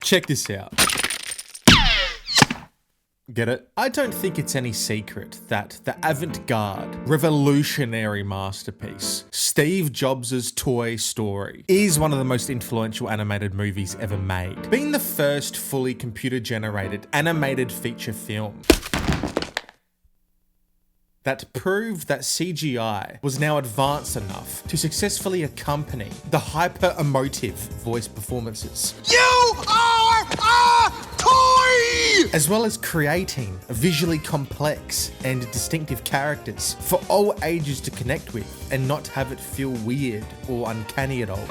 Check this out. Get it? I don't think it's any secret that the avant-garde, revolutionary masterpiece, Steve Jobs' Toy Story, is one of the most influential animated movies ever made, being the first fully computer-generated animated feature film that proved that CGI was now advanced enough to successfully accompany the hyper-emotive voice performances. You are a toy! As well as creating visually complex and distinctive characters for all ages to connect with and not have it feel weird or uncanny at all.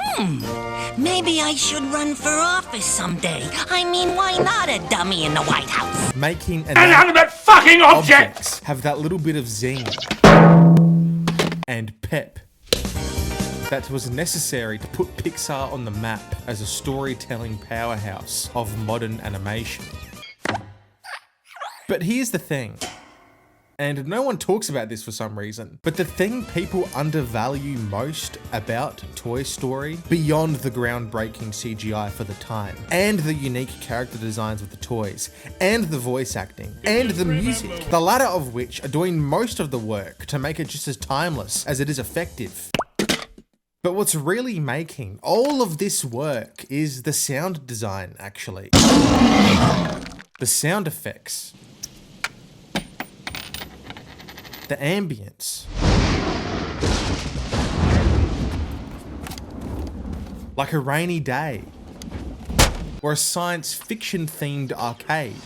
Maybe I should run for office someday. I mean, why not a dummy in the White House? Making Inanimate fucking objects have that little bit of zing and pep that was necessary to put Pixar on the map as a storytelling powerhouse of modern animation. But here's the thing, and no one talks about this for some reason, but the thing people undervalue most about Toy Story, beyond the groundbreaking CGI for the time, and the unique character designs of the toys, and the voice acting, and the music, the latter of which are doing most of the work to make it just as timeless as it is effective. But what's really making all of this work is the sound design, actually. The sound effects. The ambience. Like a rainy day. Or a science fiction themed arcade.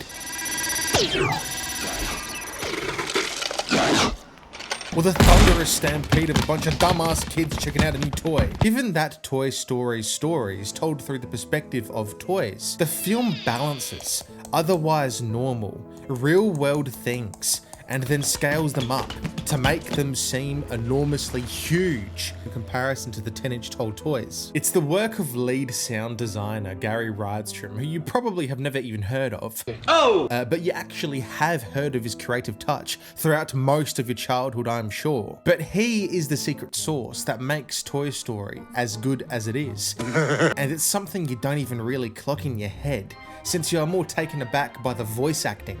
Or the thunderous stampede of a bunch of dumbass kids checking out a new toy. Given that Toy Story's story is told through the perspective of toys, the film balances otherwise normal, real-world things and then scales them up to make them seem enormously huge in comparison to the 10-inch tall toys. It's the work of lead sound designer Gary Rydstrom, who you probably have never even heard of. But you actually have heard of his creative touch throughout most of your childhood, I'm sure. But he is the secret sauce that makes Toy Story as good as it is. And it's something you don't even really clock in your head, since you are more taken aback by the voice acting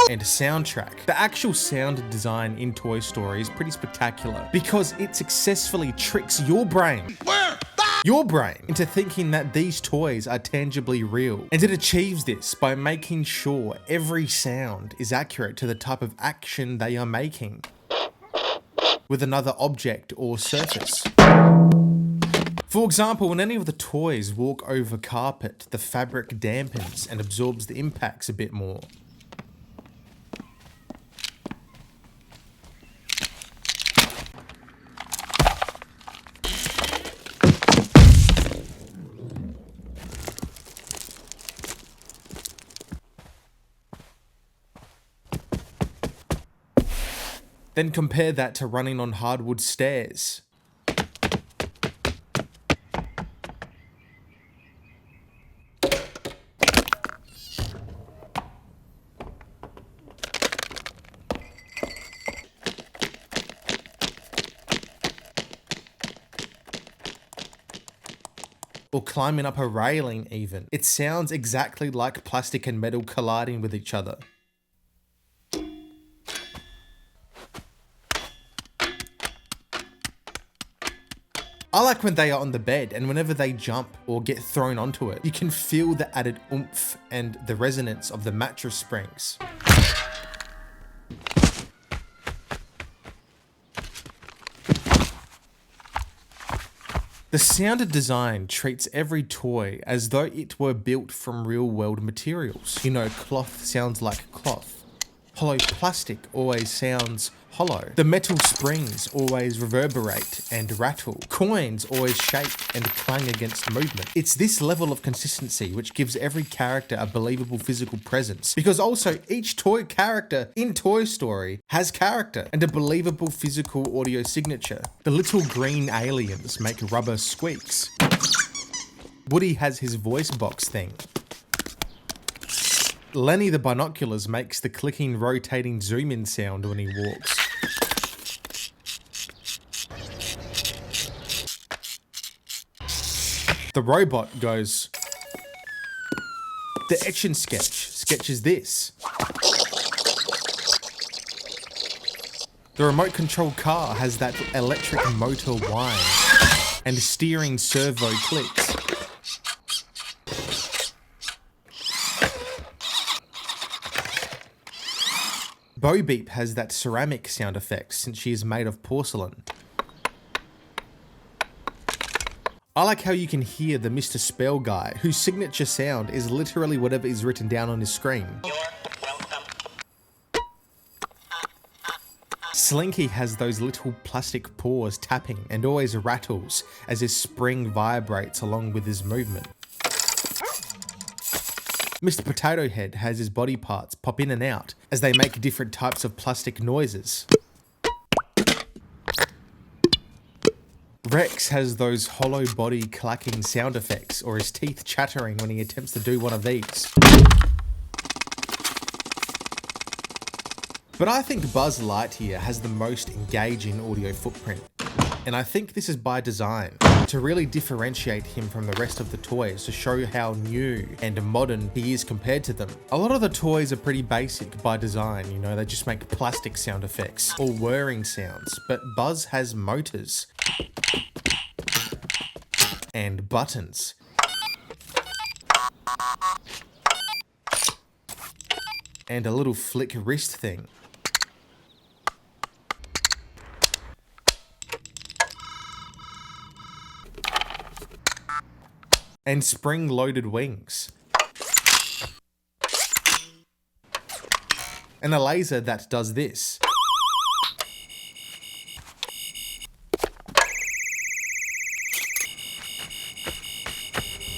and soundtrack. The actual sound design in Toy Story is pretty spectacular because it successfully tricks your brain into thinking that these toys are tangibly real. And it achieves this by making sure every sound is accurate to the type of action they are making with another object or surface. For example, when any of the toys walk over carpet, the fabric dampens and absorbs the impacts a bit more. Then compare that to running on hardwood stairs. Or climbing up a railing even. It sounds exactly like plastic and metal colliding with each other. I like when they are on the bed and whenever they jump or get thrown onto it, you can feel the added oomph and the resonance of the mattress springs. The sound design treats every toy as though it were built from real-world materials. You know, cloth sounds like cloth. Hollow plastic always sounds hollow. The metal springs always reverberate and rattle. Coins always shake and clang against movement. It's this level of consistency which gives every character a believable physical presence, because also each toy character in Toy Story has character and a believable physical audio signature. The little green aliens make rubber squeaks. Woody has his voice box thing. Lenny the binoculars makes the clicking, rotating zoom-in sound when he walks. The robot goes. The Etch and Sketch sketches this. The remote control car has that electric motor whine and steering servo clicks. Bo Beep has that ceramic sound effect since she is made of porcelain. I like how you can hear the Mr. Spell guy, whose signature sound is literally whatever is written down on his screen. Slinky has those little plastic paws tapping and always rattles as his spring vibrates along with his movement. Mr. Potato Head has his body parts pop in and out as they make different types of plastic noises. Rex has those hollow body clacking sound effects, or his teeth chattering when he attempts to do one of these. But I think Buzz Lightyear has the most engaging audio footprint. And I think this is by design, to really differentiate him from the rest of the toys, to show how new and modern he is compared to them. A lot of the toys are pretty basic by design, you know, they just make plastic sound effects or whirring sounds, but Buzz has motors and buttons and a little flick wrist thing. And spring-loaded wings. And a laser that does this.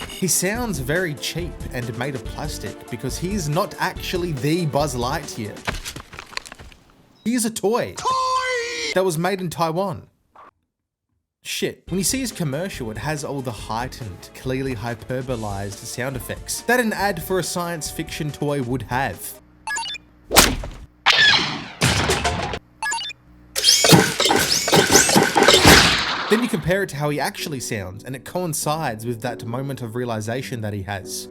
He sounds very cheap and made of plastic because he's not actually the Buzz Lightyear. He is a toy that was made in Taiwan. Shit, when you see his commercial, it has all the heightened, clearly hyperbolized sound effects that an ad for a science fiction toy would have. Then you compare it to how he actually sounds, and it coincides with that moment of realization that he has,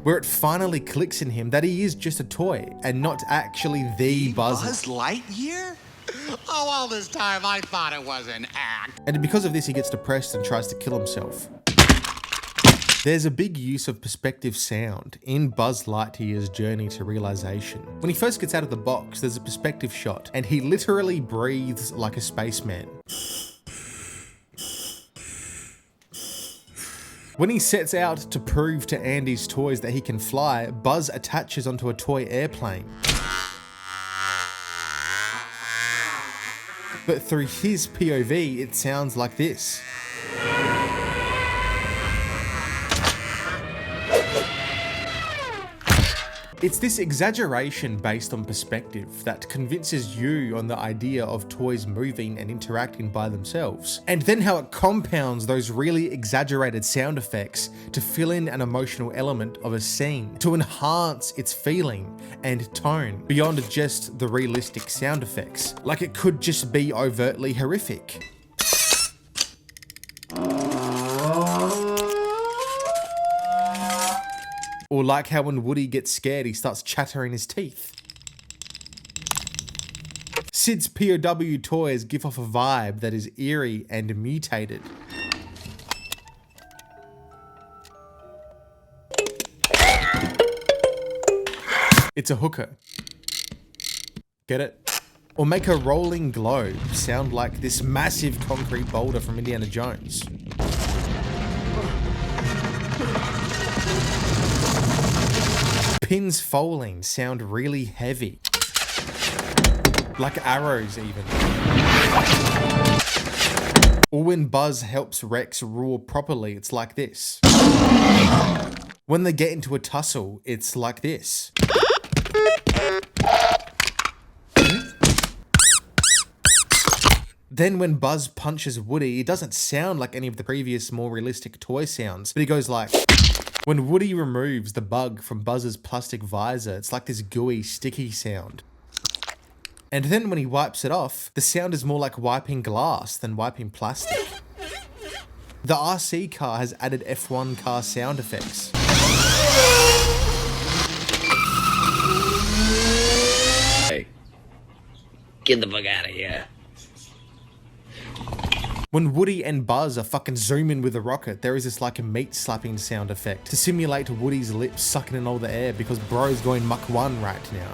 where it finally clicks in him that he is just a toy and not actually the Buzz Lightyear? Oh, all this time I thought it was an act. And because of this, he gets depressed and tries to kill himself. There's a big use of perspective sound in Buzz Lightyear's journey to realization. When he first gets out of the box, there's a perspective shot, and he literally breathes like a spaceman. When he sets out to prove to Andy's toys that he can fly, Buzz attaches onto a toy airplane. But through his POV, it sounds like this. It's this exaggeration based on perspective that convinces you on the idea of toys moving and interacting by themselves, and then how it compounds those really exaggerated sound effects to fill in an emotional element of a scene, to enhance its feeling and tone beyond just the realistic sound effects, like it could just be overtly horrific. Or like how when Woody gets scared, he starts chattering his teeth. Sid's POW toys give off a vibe that is eerie and mutated. It's a hooker. Get it? Or make a rolling globe sound like this massive concrete boulder from Indiana Jones. Pins falling sound really heavy. Like arrows even. Or when Buzz helps Rex roar properly, it's like this. When they get into a tussle, it's like this. Then when Buzz punches Woody, it doesn't sound like any of the previous more realistic toy sounds, but he goes like... When Woody removes the bug from Buzz's plastic visor, it's like this gooey, sticky sound. And then when he wipes it off, the sound is more like wiping glass than wiping plastic. The RC car has added F1 car sound effects. Get the fuck out of here. When Woody and Buzz are fucking zooming with a rocket, there is this like a meat slapping sound effect to simulate Woody's lips sucking in all the air because bro's going Mach 1 right now.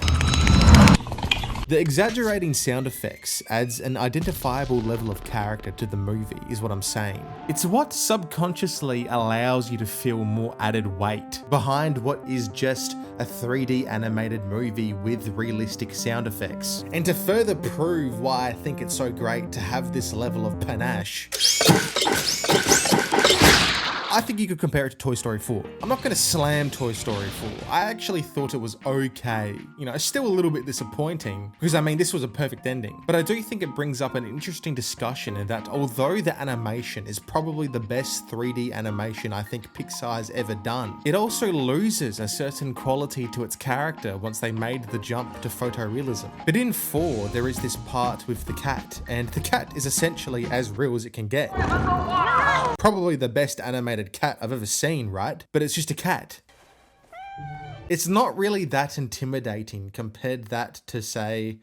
The exaggerating sound effects adds an identifiable level of character to the movie, is what I'm saying. It's what subconsciously allows you to feel more added weight behind what is just a 3D animated movie with realistic sound effects. And to further prove why I think it's so great to have this level of panache, I think you could compare it to Toy Story 4. I'm not going to slam Toy Story 4. I actually thought it was okay. You know, it's still a little bit disappointing because I mean, this was a perfect ending. But I do think it brings up an interesting discussion in that although the animation is probably the best 3D animation I think Pixar has ever done, it also loses a certain quality to its character once they made the jump to photorealism. But in 4, there is this part with the cat, and the cat is essentially as real as it can get. Probably the best animated cat I've ever seen, right? But it's just a cat. It's not really that intimidating compared that to, say,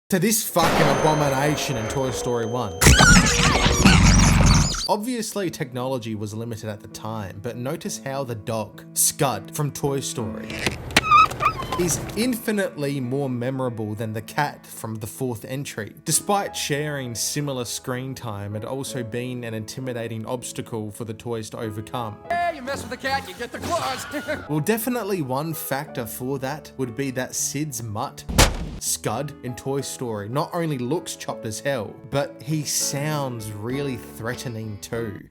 to this fucking abomination in Toy Story 1. Obviously, technology was limited at the time, but notice how the dog, Scud, from Toy Story, is infinitely more memorable than the cat from the 4th entry, despite sharing similar screen time and also being an intimidating obstacle for the toys to overcome. Hey, you mess with the cat, you get the claws. Well, definitely one factor for that would be that Sid's mutt, Scud, in Toy Story not only looks chopped as hell, but he sounds really threatening too.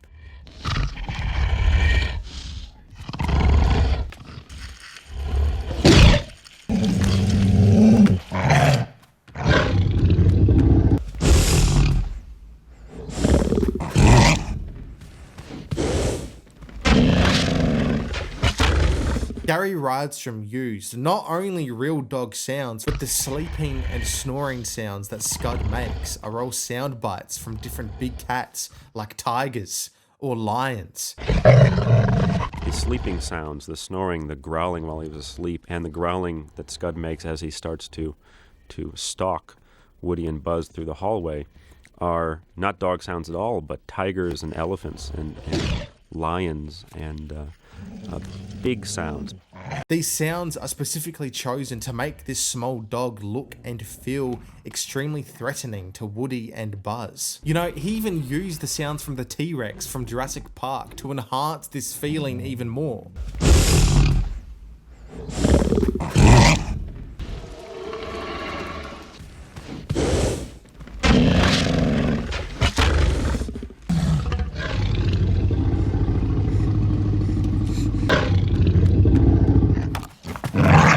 Gary Rydstrom used not only real dog sounds, but the sleeping and snoring sounds that Scud makes are all sound bites from different big cats like tigers or lions. The sleeping sounds, the snoring, the growling while he was asleep, and the growling that Scud makes as he starts to stalk Woody and Buzz through the hallway are not dog sounds at all, but tigers and elephants and lions and big sounds. These sounds are specifically chosen to make this small dog look and feel extremely threatening to Woody and Buzz. You know, he even used the sounds from the T-Rex from Jurassic Park to enhance this feeling even more.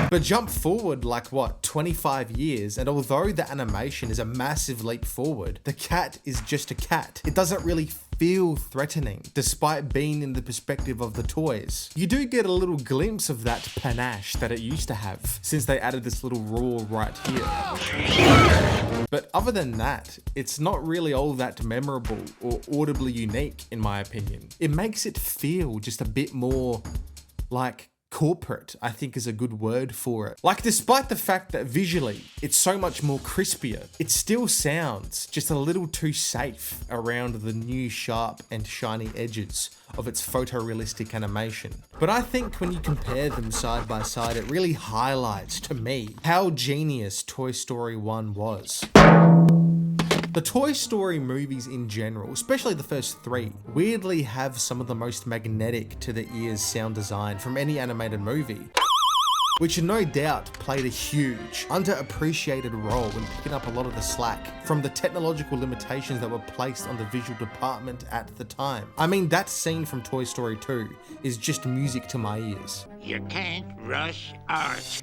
But jump forward like what, 25 years, and although the animation is a massive leap forward, the cat is just a cat. It doesn't really feel threatening, despite being in the perspective of the toys. You do get a little glimpse of that panache that it used to have, since they added this little roar right here. But other than that, it's not really all that memorable or audibly unique, in my opinion. It makes it feel just a bit more like corporate, I think is a good word for it. Like, despite the fact that visually it's so much more crispier, it still sounds just a little too safe around the new sharp and shiny edges of its photorealistic animation. But I think when you compare them side by side, it really highlights to me how genius Toy Story 1 was. The Toy Story movies in general, especially the first 3, weirdly have some of the most magnetic to the ears sound design from any animated movie, which no doubt played a huge, underappreciated role in picking up a lot of the slack from the technological limitations that were placed on the visual department at the time. I mean, that scene from Toy Story 2 is just music to my ears. You can't rush art.